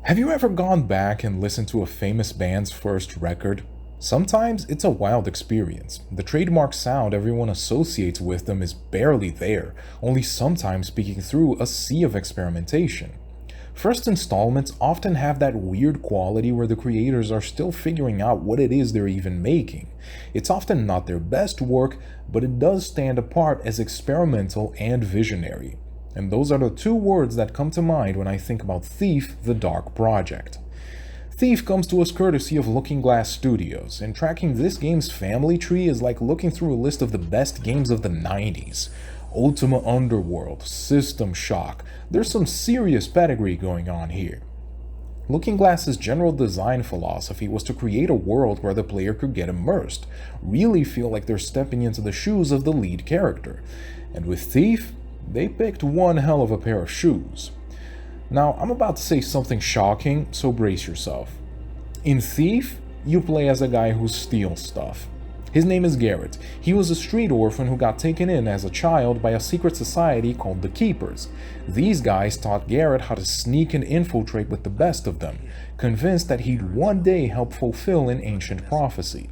Have you ever gone back and listened to a famous band's first record? Sometimes it's a wild experience. The trademark sound everyone associates with them is barely there, only sometimes speaking through a sea of experimentation. First installments often have that weird quality where the creators are still figuring out what it is they're even making. It's often not their best work, but it does stand apart as experimental and visionary. And those are the two words that come to mind when I think about Thief: The Dark Project. Thief comes to us courtesy of Looking Glass Studios, and tracking this game's family tree is like looking through a list of the best games of the 90s. Ultima Underworld, System Shock, there's some serious pedigree going on here. Looking Glass's general design philosophy was to create a world where the player could get immersed, really feel like they're stepping into the shoes of the lead character. And with Thief, they picked one hell of a pair of shoes. Now, I'm about to say something shocking, so brace yourself. In Thief, you play as a guy who steals stuff. His name is Garrett. He was a street orphan who got taken in as a child by a secret society called the Keepers. These guys taught Garrett how to sneak and infiltrate with the best of them, convinced that he'd one day help fulfill an ancient prophecy.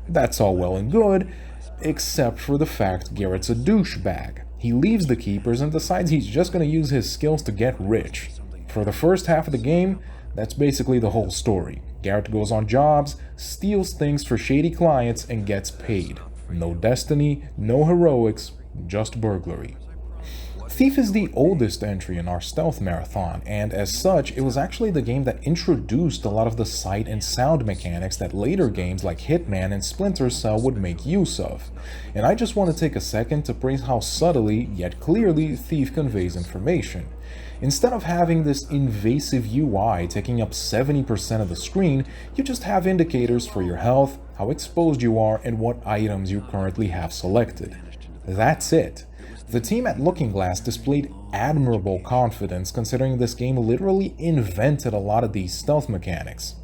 That's all well and good, except for the fact Garrett's a douchebag. He leaves the Keepers and decides he's just going to use his skills to get rich. For the first half of the game, that's basically the whole story. Garrett goes on jobs, steals things for shady clients, and gets paid. No destiny, no heroics, just burglary. Thief is the oldest entry in our stealth marathon, and as such, it was actually the game that introduced a lot of the sight and sound mechanics that later games like Hitman and Splinter Cell would make use of. And I just want to take a second to praise how subtly, yet clearly, Thief conveys information. Instead of having this invasive UI taking up 70% of the screen, you just have indicators for your health, how exposed you are, and what items you currently have selected. That's it. The team at Looking Glass displayed admirable confidence considering this game literally invented a lot of these stealth mechanics.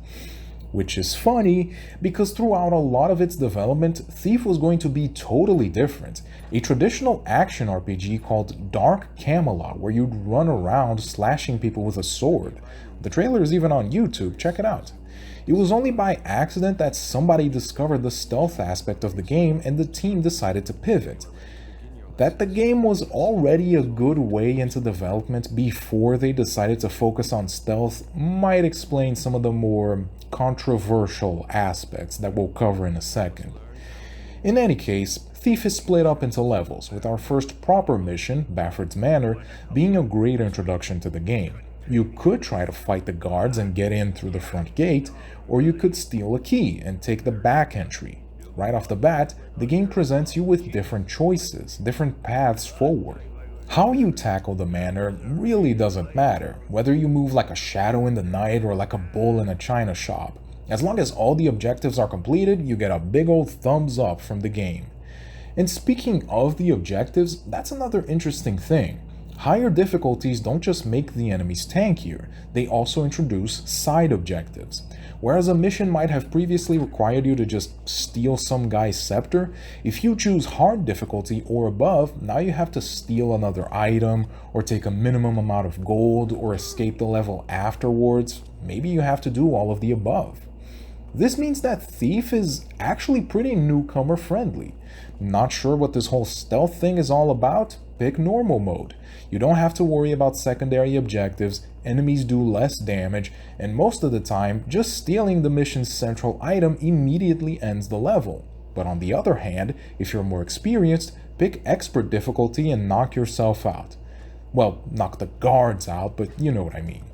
Which is funny, because throughout a lot of its development, Thief was going to be totally different. A traditional action RPG called Dark Camelot, where you'd run around slashing people with a sword. The trailer is even on YouTube, check it out. It was only by accident that somebody discovered the stealth aspect of the game and the team decided to pivot. That the game was already a good way into development before they decided to focus on stealth might explain some of the more controversial aspects that we'll cover in a second. In any case, Thief is split up into levels, with our first proper mission, Bafford's Manor, being a great introduction to the game. You could try to fight the guards and get in through the front gate, or you could steal a key and take the back entry. Right off the bat, the game presents you with different choices, different paths forward. How you tackle the manor really doesn't matter, whether you move like a shadow in the night or like a bull in a china shop. As long as all the objectives are completed, you get a big old thumbs up from the game. And speaking of the objectives, that's another interesting thing. Higher difficulties don't just make the enemies tankier, they also introduce side objectives. Whereas a mission might have previously required you to just steal some guy's scepter, if you choose hard difficulty or above, now you have to steal another item, or take a minimum amount of gold, or escape the level afterwards. Maybe you have to do all of the above. This means that Thief is actually pretty newcomer friendly. Not sure what this whole stealth thing is all about? Pick normal mode. You don't have to worry about secondary objectives, enemies do less damage, and most of the time, just stealing the mission's central item immediately ends the level. But on the other hand, if you're more experienced, pick expert difficulty and knock yourself out. Well, knock the guards out, but you know what I mean.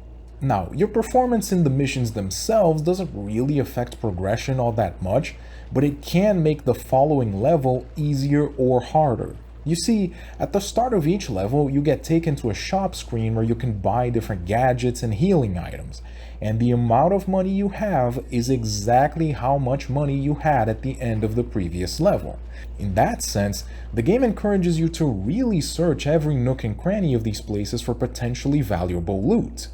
Now, your performance in the missions themselves doesn't really affect progression all that much, but it can make the following level easier or harder. You see, at the start of each level, you get taken to a shop screen where you can buy different gadgets and healing items, and the amount of money you have is exactly how much money you had at the end of the previous level. In that sense, the game encourages you to really search every nook and cranny of these places for potentially valuable loot.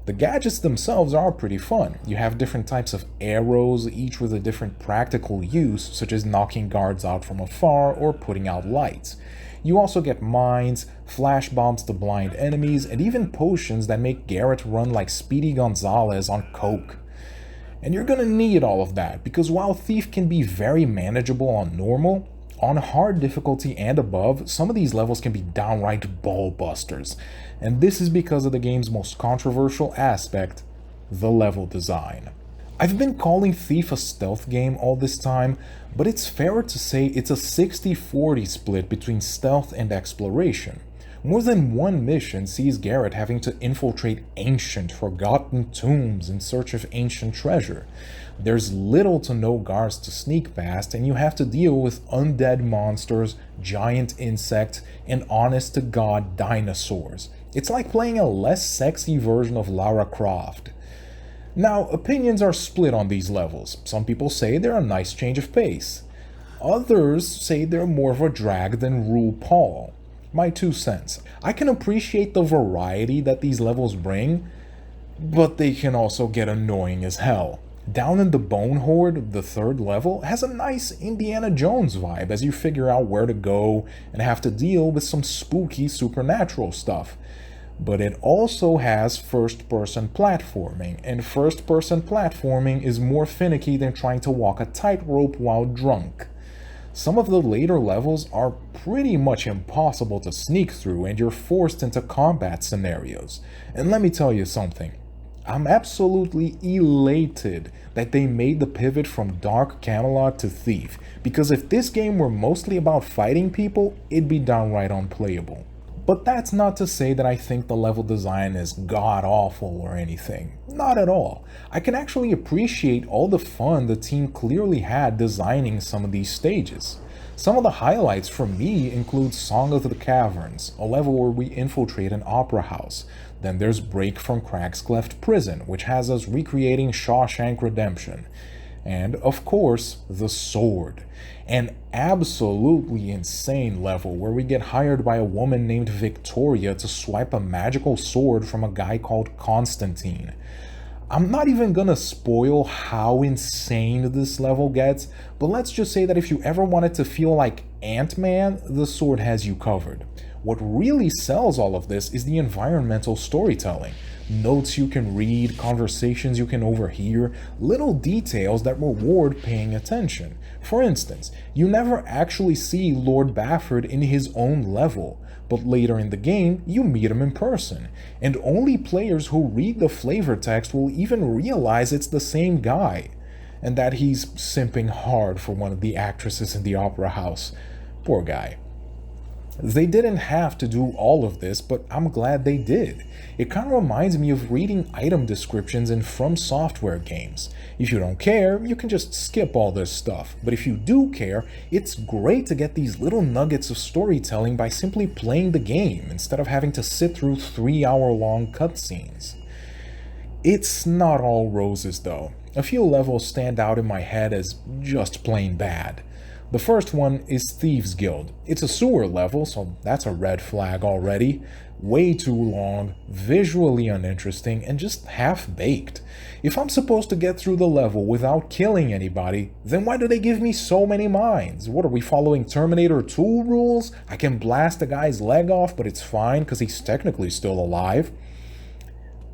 The gadgets themselves are pretty fun. You have different types of arrows, each with a different practical use, such as knocking guards out from afar or putting out lights. You also get mines, flash bombs to blind enemies, and even potions that make Garrett run like Speedy Gonzalez on coke. And you're gonna need all of that, because while Thief can be very manageable on normal, on hard difficulty and above, some of these levels can be downright ball busters. And this is because of the game's most controversial aspect, the level design. I've been calling Thief a stealth game all this time, but it's fairer to say it's a 60-40 split between stealth and exploration. More than one mission sees Garrett having to infiltrate ancient, forgotten tombs in search of ancient treasure. There's little to no guards to sneak past, and you have to deal with undead monsters, giant insects, and honest-to-God dinosaurs. It's like playing a less sexy version of Lara Croft. Now, opinions are split on these levels. Some people say they're a nice change of pace. Others say they're more of a drag than RuPaul. My 2 cents. I can appreciate the variety that these levels bring, but they can also get annoying as hell. Down in the Bone Horde, the 3rd level, has a nice Indiana Jones vibe as you figure out where to go and have to deal with some spooky supernatural stuff. But it also has first-person platforming, and first-person platforming is more finicky than trying to walk a tightrope while drunk. Some of the later levels are pretty much impossible to sneak through, and you're forced into combat scenarios. And let me tell you something, I'm absolutely elated that they made the pivot from Dark Camelot to Thief, because if this game were mostly about fighting people, it'd be downright unplayable. But that's not to say that I think the level design is god-awful or anything. Not at all. I can actually appreciate all the fun the team clearly had designing some of these stages. Some of the highlights for me include Song of the Caverns, a level where we infiltrate an opera house. Then there's Break from Crack's Cleft Prison, which has us recreating Shawshank Redemption. And, of course, The Sword, an absolutely insane level where we get hired by a woman named Victoria to swipe a magical sword from a guy called Constantine. I'm not even gonna spoil how insane this level gets, but let's just say that if you ever wanted to feel like Ant-Man, The Sword has you covered. What really sells all of this is the environmental storytelling. Notes you can read, conversations you can overhear, little details that reward paying attention. For instance, you never actually see Lord Bafford in his own level, but later in the game, you meet him in person, and only players who read the flavor text will even realize it's the same guy, and that he's simping hard for one of the actresses in the opera house. Poor guy. They didn't have to do all of this, but I'm glad they did. It kind of reminds me of reading item descriptions in From Software games. If you don't care, you can just skip all this stuff. But if you do care, it's great to get these little nuggets of storytelling by simply playing the game, instead of having to sit through 3-hour-long cutscenes. It's not all roses though. A few levels stand out in my head as just plain bad. The first one is Thieves Guild. It's a sewer level, so that's a red flag already. Way too long, visually uninteresting, and just half-baked. If I'm supposed to get through the level without killing anybody, then why do they give me so many mines? What, are we following Terminator 2 rules? I can blast a guy's leg off, but it's fine because he's technically still alive.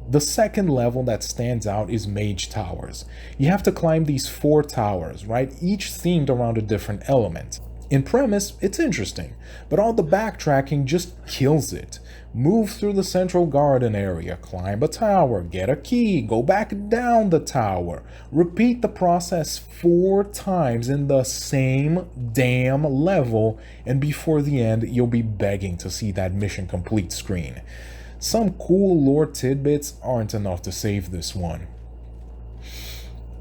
The second level that stands out is Mage Towers. You have to climb these 4 towers, right? Each themed around a different element. In premise, it's interesting, but all the backtracking just kills it. Move through the central garden area, climb a tower, get a key, go back down the tower. Repeat the process 4 times in the same damn level, and before the end, you'll be begging to see that mission complete screen. Some cool lore tidbits aren't enough to save this one.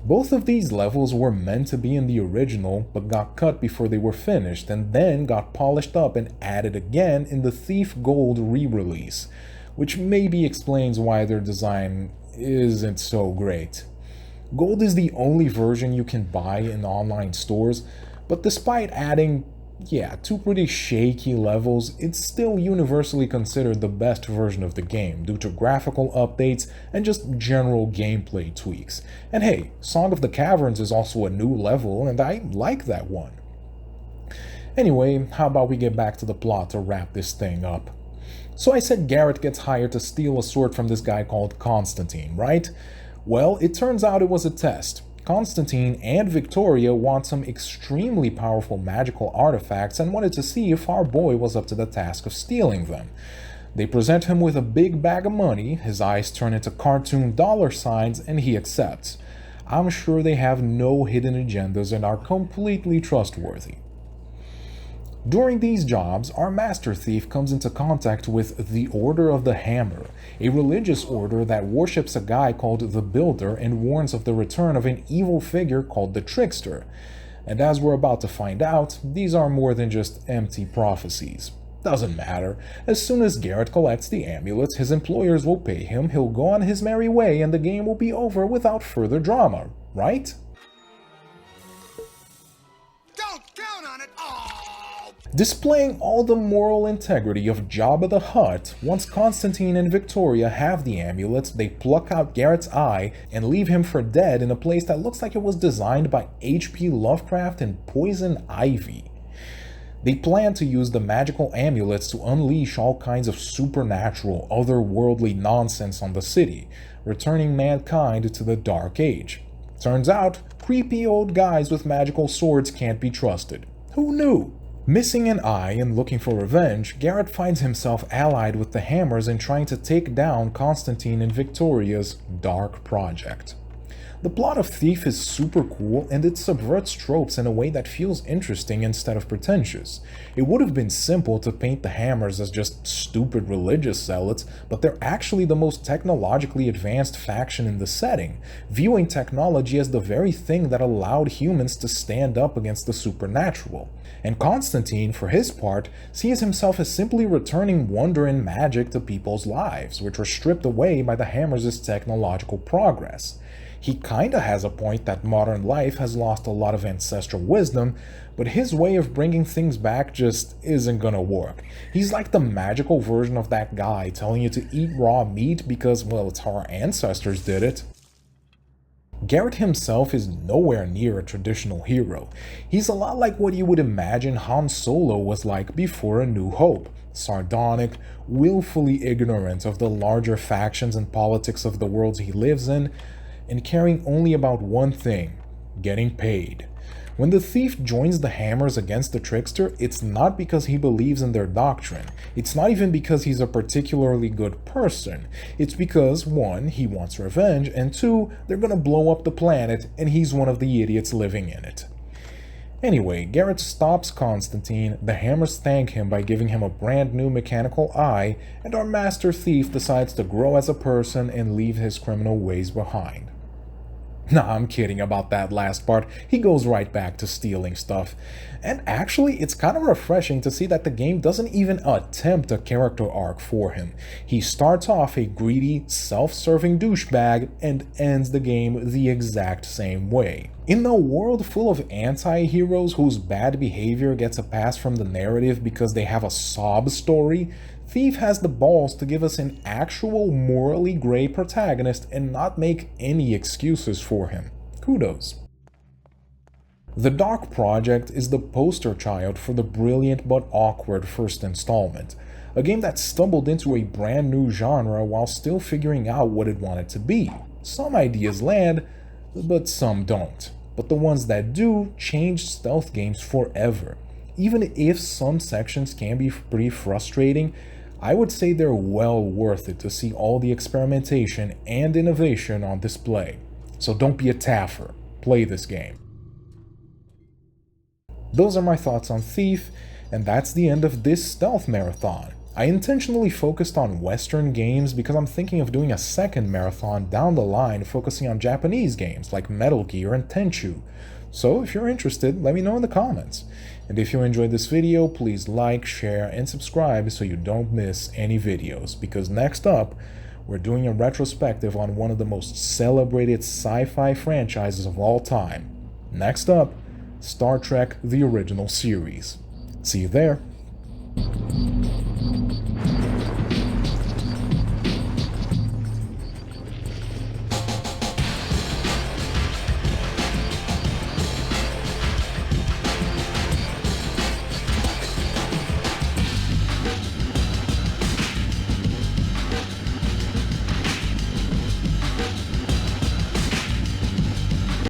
Both of these levels were meant to be in the original, but got cut before they were finished, and then got polished up and added again in the Thief Gold re-release, which maybe explains why their design isn't so great. Gold is the only version you can buy in online stores, but despite adding 2 pretty shaky levels, it's still universally considered the best version of the game due to graphical updates and just general gameplay tweaks. And hey, Song of the Caverns is also a new level, and I like that one. Anyway, how about we get back to the plot to wrap this thing up? So I said Garrett gets hired to steal a sword from this guy called Constantine, right? Well, it turns out it was a test. Constantine and Victoria want some extremely powerful magical artifacts and wanted to see if our boy was up to the task of stealing them. They present him with a big bag of money, his eyes turn into cartoon dollar signs, and he accepts. I'm sure they have no hidden agendas and are completely trustworthy. During these jobs, our master thief comes into contact with the Order of the Hammer, a religious order that worships a guy called the Builder and warns of the return of an evil figure called the Trickster. And as we're about to find out, these are more than just empty prophecies. Doesn't matter. As soon as Garrett collects the amulets, his employers will pay him, he'll go on his merry way, and the game will be over without further drama, right? Don't count on it! Displaying all the moral integrity of Jabba the Hutt, once Constantine and Victoria have the amulets, they pluck out Garrett's eye and leave him for dead in a place that looks like it was designed by H.P. Lovecraft and Poison Ivy. They plan to use the magical amulets to unleash all kinds of supernatural, otherworldly nonsense on the city, returning mankind to the Dark Age. Turns out, creepy old guys with magical swords can't be trusted. Who knew? Missing an eye and looking for revenge, Garrett finds himself allied with the Hammers in trying to take down Constantine and Victoria's dark project. The plot of Thief is super cool and it subverts tropes in a way that feels interesting instead of pretentious. It would have been simple to paint the Hammers as just stupid religious zealots, but they're actually the most technologically advanced faction in the setting, viewing technology as the very thing that allowed humans to stand up against the supernatural. And Constantine, for his part, sees himself as simply returning wonder and magic to people's lives, which were stripped away by the Hammers' technological progress. He kinda has a point that modern life has lost a lot of ancestral wisdom, but his way of bringing things back just isn't gonna work. He's like the magical version of that guy telling you to eat raw meat because, well, it's how our ancestors did it. Garrett himself is nowhere near a traditional hero. He's a lot like what you would imagine Han Solo was like before A New Hope. Sardonic, willfully ignorant of the larger factions and politics of the worlds he lives in, and caring only about one thing: getting paid. When the thief joins the Hammers against the Trickster, it's not because he believes in their doctrine. It's not even because he's a particularly good person. It's because, one, he wants revenge, and two, they're gonna blow up the planet, and he's one of the idiots living in it. Anyway, Garrett stops Constantine, the Hammers thank him by giving him a brand new mechanical eye, and our master thief decides to grow as a person and leave his criminal ways behind. Nah, I'm kidding about that last part. He goes right back to stealing stuff. And actually, it's kind of refreshing to see that the game doesn't even attempt a character arc for him. He starts off a greedy, self-serving douchebag and ends the game the exact same way. In a world full of anti-heroes whose bad behavior gets a pass from the narrative because they have a sob story, Thief has the balls to give us an actual morally gray protagonist and not make any excuses for him. Kudos. The Dark Project is the poster child for the brilliant but awkward first installment, a game that stumbled into a brand new genre while still figuring out what it wanted to be. Some ideas land, but some don't. But the ones that do change stealth games forever. Even if some sections can be pretty frustrating, I would say they're well worth it to see all the experimentation and innovation on display. So don't be a taffer, play this game. Those are my thoughts on Thief, and that's the end of this stealth marathon. I intentionally focused on Western games because I'm thinking of doing a second marathon down the line focusing on Japanese games like Metal Gear and Tenchu. So if you're interested, let me know in the comments. And if you enjoyed this video, please like, share, and subscribe so you don't miss any videos, because next up, we're doing a retrospective on one of the most celebrated sci-fi franchises of all time. Next up, Star Trek: The Original Series. See you there!